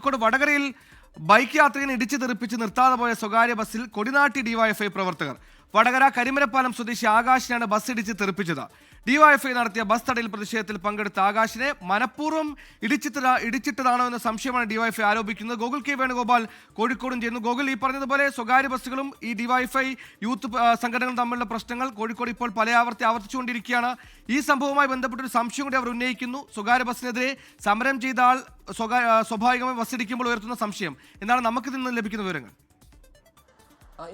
കോഴിക്കോട് വടകരയിൽ ബൈക്ക് യാത്രികനെ ഇടിച്ചു തെറിപ്പിച്ച് നിർത്താതെ പോയ സ്വകാര്യ ബസ്സിൽ കൊടിനാട്ടി ഡിവൈഎഫ്ഐ പ്രവർത്തകർ. വടകര കരിമരപ്പാലം സ്വദേശി ആകാശിനാണ് ബസ് ഇടിച്ച് തെറിപ്പിച്ചത്. ഡിവൈഎഫ്ഐ നടത്തിയ ബസ് തടയൽ പ്രതിഷേധത്തിൽ പങ്കെടുത്ത ആകാശിനെ മനഃപൂർവ്വം ഇടിച്ചിട്ടതാണോ എന്ന സംശയമാണ് ഡിവൈഎഫ്ഐ ആരോപിക്കുന്നത്. ഗോകുൽ കെ വേണുഗോപാൽ കോഴിക്കോടും ചെയ്യുന്നു. ഗോകുൽ, ഈ പറഞ്ഞതുപോലെ സ്വകാര്യ ബസ്സുകളും ഈ ഡിവൈഎഫ്ഐ യൂത്ത് സംഘടനകളും തമ്മിലുള്ള പ്രശ്നങ്ങൾ കോഴിക്കോട് ഇപ്പോൾ പല ആവർത്തിച്ചുകൊണ്ടിരിക്കുകയാണ്. ഈ സംഭവവുമായി ബന്ധപ്പെട്ടൊരു സംശയം കൂടി അവർ ഉന്നയിക്കുന്നു. സ്വകാര്യ ബസ്സിനെതിരെ സമരം ചെയ്ത ആൾ സ്വാഭാവികമായി ബസ് ഇടിക്കുമ്പോൾ ഉയർത്തുന്ന സംശയം എന്താണ്? നമുക്ക് നിന്ന് ലഭിക്കുന്ന വിവരങ്ങൾ.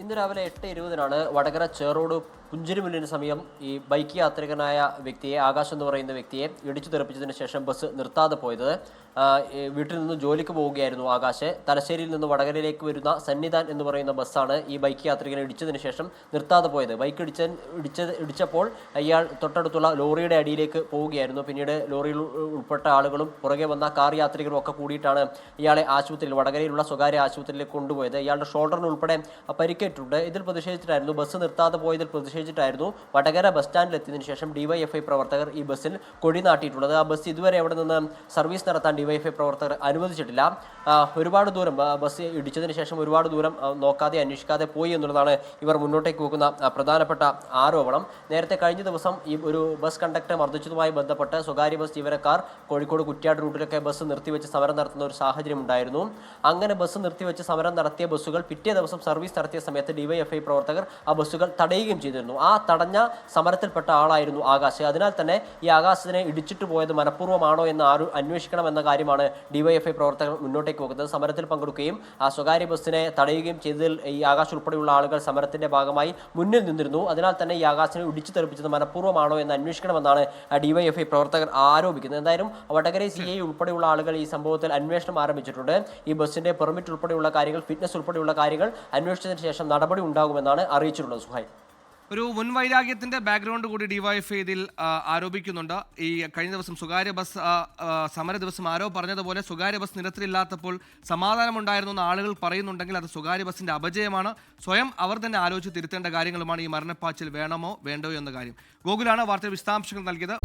ഇന്ന് രാവിലെ 8:20 വടകര ചേറോട് പുഞ്ചിരിമില്ലിന് സമയം ഈ ബൈക്ക് യാത്രികനായ വ്യക്തിയെ, ആകാശ് എന്ന് പറയുന്ന വ്യക്തിയെ ഇടിച്ചു തെറിപ്പിച്ചതിന് ശേഷം ബസ് നിർത്താതെ പോയത്. വീട്ടിൽ നിന്ന് ജോലിക്ക് പോവുകയായിരുന്നു ആകാശ്. തലശ്ശേരിയിൽ നിന്ന് വടകരയിലേക്ക് വരുന്ന സന്നിധാൻ എന്ന് പറയുന്ന ബസ്സാണ് ഈ ബൈക്ക് യാത്രികനെ ഇടിച്ചതിന് ശേഷം നിർത്താതെ പോയത്. ബൈക്ക് ഇടിച്ചപ്പോൾ ഇയാൾ തൊട്ടടുത്തുള്ള ലോറിയുടെ അടിയിലേക്ക് പോവുകയായിരുന്നു. പിന്നീട് ലോറിയിൽ ഉൾപ്പെട്ട ആളുകളും പുറകെ വന്ന കാർ യാത്രികരും ഒക്കെ കൂടിയിട്ടാണ് ഇയാളെ ആശുപത്രിയിൽ, വടകരയിലുള്ള സ്വകാര്യ ആശുപത്രിയിലേക്ക് കൊണ്ടുപോയത്. ഇയാളുടെ ഷോൾഡറിന് ഉൾപ്പെടെ പരിക്കേറ്റിട്ടുണ്ട്. ഇതിൽ പ്രതിഷേധിച്ചിട്ടായിരുന്നു, ബസ് നിർത്താതെ പോയതിൽ പ്രതിഷേധിച്ചിട്ടായിരുന്നു വടകര ബസ് സ്റ്റാൻഡിൽ എത്തിയതിനു ശേഷം ഡിവൈഎഫ്ഐ പ്രവർത്തകർ ഈ ബസ്സിൽ കൊടി നാട്ടിയിട്ടുള്ളത്. ആ ബസ് ഇതുവരെ അവിടെ നിന്ന് സർവീസ് നടത്താൻ ഡിവൈഎഫ്ഐ പ്രവർത്തകർ അനുവദിച്ചിട്ടില്ല. ഒരുപാട് ദൂരം ബസ് ഇടിച്ചതിന് ശേഷം ഒരുപാട് ദൂരം നോക്കാതെ അന്വേഷിക്കാതെ പോയി എന്നുള്ളതാണ് ഇവർ മുന്നോട്ടേക്ക് വെക്കുന്ന പ്രധാനപ്പെട്ട ആരോപണം. നേരത്തെ കഴിഞ്ഞ ദിവസം ഈ ഒരു ബസ് കണ്ടക്ടറെ മർദ്ദിച്ചതുമായി ബന്ധപ്പെട്ട് സ്വകാര്യ ബസ് ജീവനക്കാർ കോഴിക്കോട് കുറ്റ്യാട് റൂട്ടിലൊക്കെ ബസ് നിർത്തിവെച്ച് സമരം നടത്തുന്ന ഒരു സാഹചര്യം ഉണ്ടായിരുന്നു. അങ്ങനെ ബസ് നിർത്തിവെച്ച് സമരം നടത്തിയ ബസ്സുകൾ പിറ്റേ ദിവസം സർവീസ് നടത്തിയ സമയത്ത് ഡിവൈഎഫ്ഐ പ്രവർത്തകർ ആ ബസ്സുകൾ തടയുകയും ചെയ്തിരുന്നു. ആ തടഞ്ഞ സമരത്തിൽപ്പെട്ട ആളായിരുന്നു ആകാശ്. അതിനാൽ തന്നെ ഈ ആകാശത്തിനെ ഇടിച്ചിട്ട് പോയത് മനഃപൂർവ്വമാണോ എന്ന് അന്വേഷിക്കണമെന്ന കാര്യമാണ് ഡിവൈഎഫ്ഐ പ്രവർത്തകർ മുന്നോട്ടേക്ക് വെക്കുന്നത്. സമരത്തിൽ പങ്കെടുക്കുകയും ആ സ്വകാര്യ ബസ്സിനെ തടയുകയും ചെയ്തതിൽ ഈ ആകാശ് ഉൾപ്പെടെയുള്ള ആളുകൾ സമരത്തിന്റെ ഭാഗമായി മുന്നിൽ നിന്നിരുന്നു. അതിനാൽ തന്നെ ഈ ആകാശിനെ ഇടിച്ചു തെറിപ്പിച്ചത് മനഃപൂർവ്വമാണോ എന്ന് അന്വേഷിക്കണമെന്നാണ് ഡിവൈഎഫ്ഐ പ്രവർത്തകർ ആരോപിക്കുന്നത്. എന്തായാലും വടകര CI ഉൾപ്പെടെയുള്ള ആളുകൾ ഈ സംഭവത്തിൽ അന്വേഷണം ആരംഭിച്ചിട്ടുണ്ട്. ഈ ബസ്സിന്റെ പെർമിറ്റ് ഉൾപ്പെടെയുള്ള കാര്യങ്ങൾ, ഫിറ്റ്നസ് ഉൾപ്പെടെയുള്ള കാര്യങ്ങൾ അന്വേഷിച്ചതിന് ശേഷം നടപടി ഉണ്ടാകുമെന്നാണ് അറിയിച്ചിട്ടുള്ളത്. സുഹൈൽ, ഒരു മുൻവൈരാഗ്യത്തിന്റെ ബാക്ക്ഗ്രൗണ്ട് കൂടി ഡിവൈഎഫ്ഐ ഇതിൽ ആരോപിക്കുന്നുണ്ട്. ഈ കഴിഞ്ഞ ദിവസം സ്വകാര്യ ബസ് സമര ദിവസം ആരോ പറഞ്ഞതുപോലെ സ്വകാര്യ ബസ് നിരത്തിലില്ലാത്തപ്പോൾ സമാധാനമുണ്ടായിരുന്നു എന്ന് ആളുകൾ പറയുന്നുണ്ടെങ്കിൽ അത് സ്വകാര്യ ബസിന്റെ അപജയമാണ്. സ്വയം അവർ തന്നെ ആലോചിച്ച് തിരുത്തേണ്ട കാര്യങ്ങളുമാണ്. ഈ മരണപ്പാച്ചിൽ വേണമോ വേണ്ടയോ എന്ന കാര്യം. ഗോകുലാണ് വാർത്തയിൽ വിശദാംശങ്ങൾ നൽകിയത്.